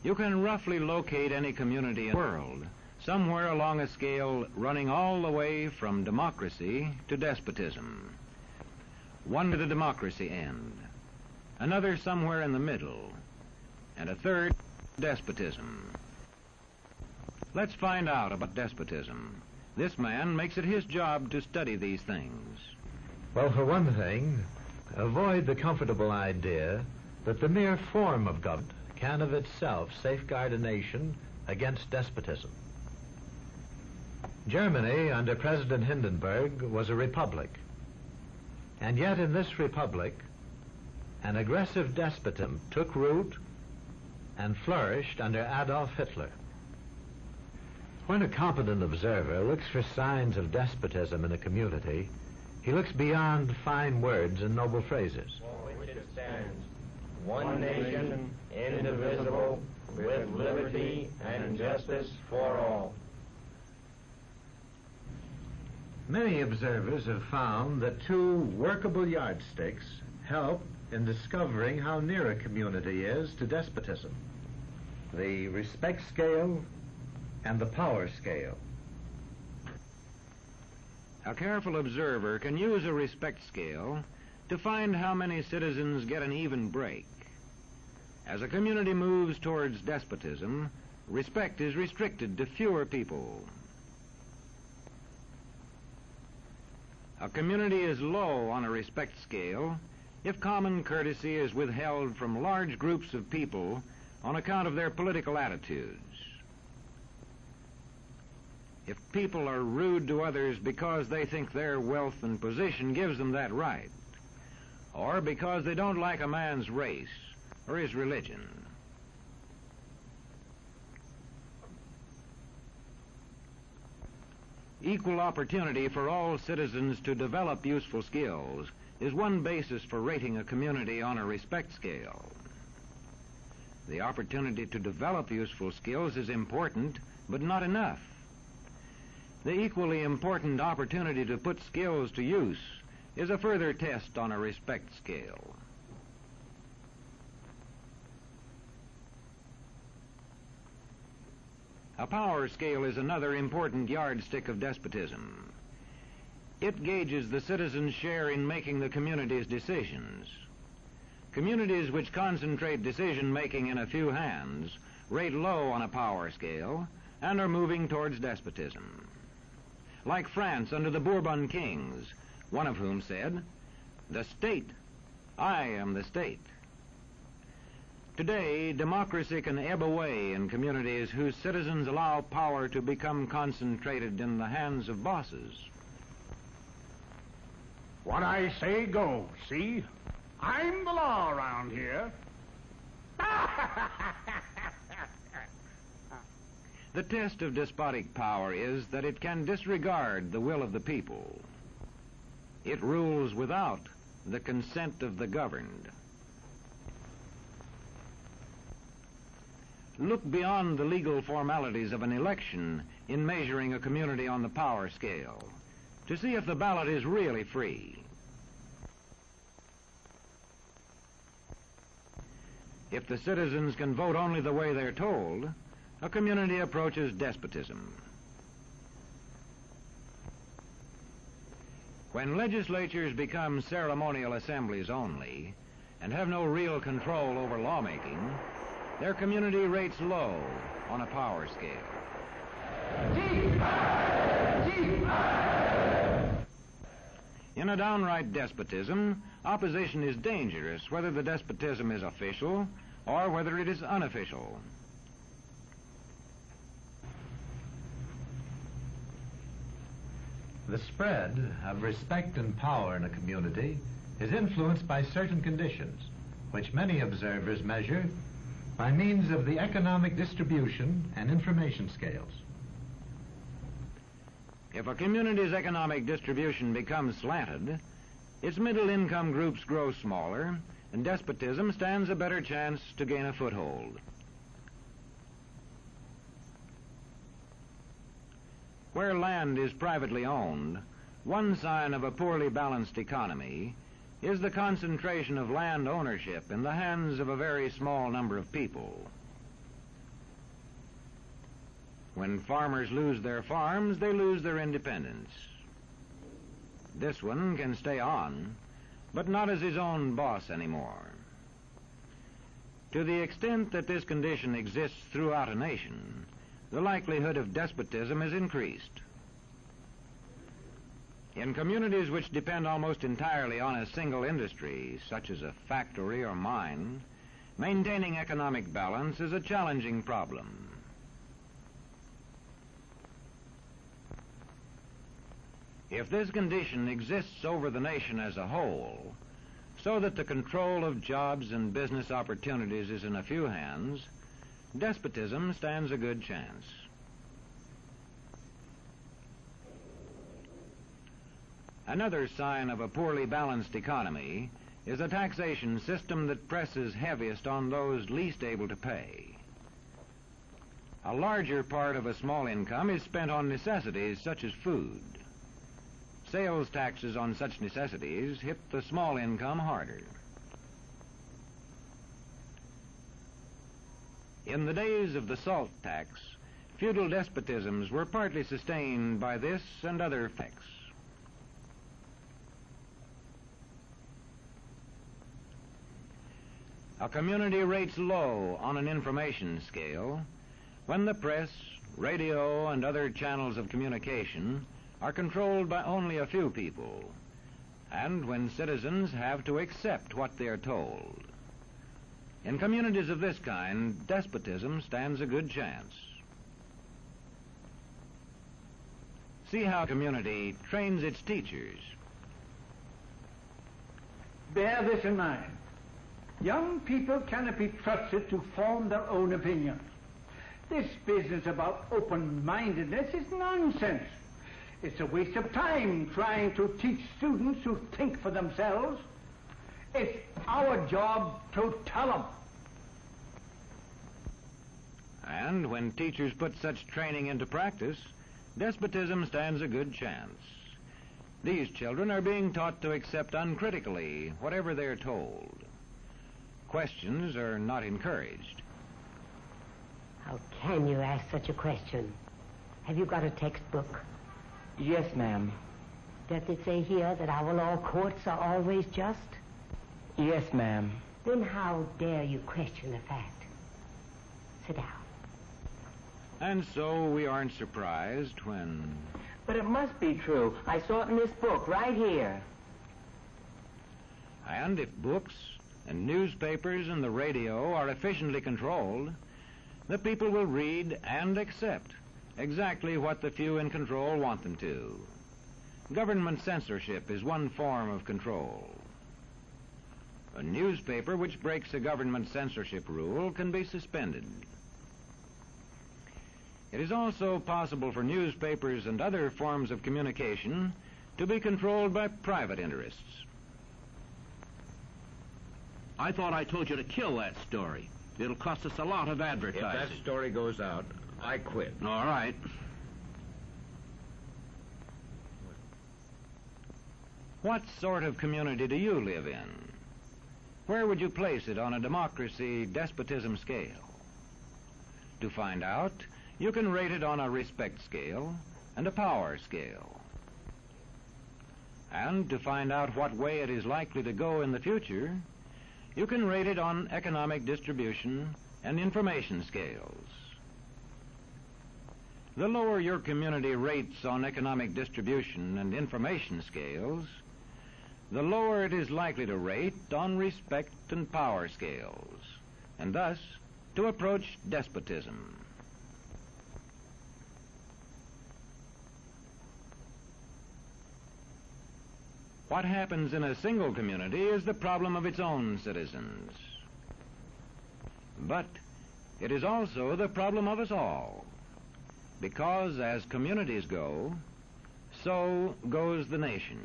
You can roughly locate any community in the world, somewhere along a scale running all the way from democracy to despotism. One to the democracy end, another somewhere in the middle, and a third, despotism. Let's find out about despotism. This man makes it his job to study these things. Well, for one thing, avoid the comfortable idea that the mere form of government can of itself safeguard a nation against despotism. Germany, under President Hindenburg, was a republic. And yet in this republic, an aggressive despotism took root and flourished under Adolf Hitler. When a competent observer looks for signs of despotism in a community, he looks beyond fine words and noble phrases. For which it stands, one nation, indivisible, with liberty and justice for all. Many observers have found that two workable yardsticks help in discovering how near a community is to despotism: the respect scale and the power scale. A careful observer can use a respect scale to find how many citizens get an even break. As a community moves towards despotism, respect is restricted to fewer people. A community is low on a respect scale if common courtesy is withheld from large groups of people on account of their political attitudes. If people are rude to others because they think their wealth and position gives them that right, or because they don't like a man's race or his religion. Equal opportunity for all citizens to develop useful skills is one basis for rating a community on a respect scale. The opportunity to develop useful skills is important, but not enough. The equally important opportunity to put skills to use is a further test on a respect scale. A power scale is another important yardstick of despotism. It gauges the citizens' share in making the community's decisions. Communities which concentrate decision-making in a few hands rate low on a power scale and are moving towards despotism. Like France under the Bourbon kings, one of whom said, "The state, I am the state." Today, democracy can ebb away in communities whose citizens allow power to become concentrated in the hands of bosses. What I say goes, see? I'm the law around here. The test of despotic power is that it can disregard the will of the people. It rules without the consent of the governed. Look beyond the legal formalities of an election in measuring a community on the power scale to see if the ballot is really free. If the citizens can vote only the way they're told, a community approaches despotism. When legislatures become ceremonial assemblies only and have no real control over lawmaking, their community rates low on a power scale. In a downright despotism, opposition is dangerous, whether the despotism is official or whether it is unofficial. The spread of respect and power in a community is influenced by certain conditions, which many observers measure by means of the economic distribution and information scales. If a community's economic distribution becomes slanted, its middle-income groups grow smaller, and despotism stands a better chance to gain a foothold. Where land is privately owned, one sign of a poorly balanced economy is the concentration of land ownership in the hands of a very small number of people. When farmers lose their farms, they lose their independence. This one can stay on, but not as his own boss anymore. To the extent that this condition exists throughout a nation, the likelihood of despotism is increased. In communities which depend almost entirely on a single industry, such as a factory or mine, maintaining economic balance is a challenging problem. If this condition exists over the nation as a whole, so that the control of jobs and business opportunities is in a few hands, despotism stands a good chance. Another sign of a poorly balanced economy is a taxation system that presses heaviest on those least able to pay. A larger part of a small income is spent on necessities such as food. Sales taxes on such necessities hit the small income harder. In the days of the salt tax, feudal despotisms were partly sustained by this and other effects. A community rates low on an information scale when the press, radio, and other channels of communication are controlled by only a few people, and when citizens have to accept what they are told. In communities of this kind, despotism stands a good chance. See how a community trains its teachers. Bear this in mind. Young people cannot be trusted to form their own opinions. This business about open-mindedness is nonsense. It's a waste of time trying to teach students to think for themselves. It's our job to tell them. And when teachers put such training into practice, despotism stands a good chance. These children are being taught to accept uncritically whatever they're told. Questions are not encouraged. How can you ask such a question? Have you got a textbook? Yes, ma'am. Does it say here that our law courts are always just? Yes, ma'am. Then how dare you question the fact? Sit down. And so we aren't surprised when... But it must be true. I saw it in this book right here. And if books and newspapers and the radio are efficiently controlled, the people will read and accept exactly what the few in control want them to. Government censorship is one form of control. A newspaper which breaks a government censorship rule can be suspended. It is also possible for newspapers and other forms of communication to be controlled by private interests. I thought I told you to kill that story. It'll cost us a lot of advertising. If that story goes out, I quit. All right. What sort of community do you live in? Where would you place it on a democracy-despotism scale? To find out, you can rate it on a respect scale and a power scale. And to find out what way it is likely to go in the future, you can rate it on economic distribution and information scales. The lower your community rates on economic distribution and information scales, the lower it is likely to rate on respect and power scales, and thus to approach despotism. What happens in a single community is the problem of its own citizens. But it is also the problem of us all, because as communities go, so goes the nation.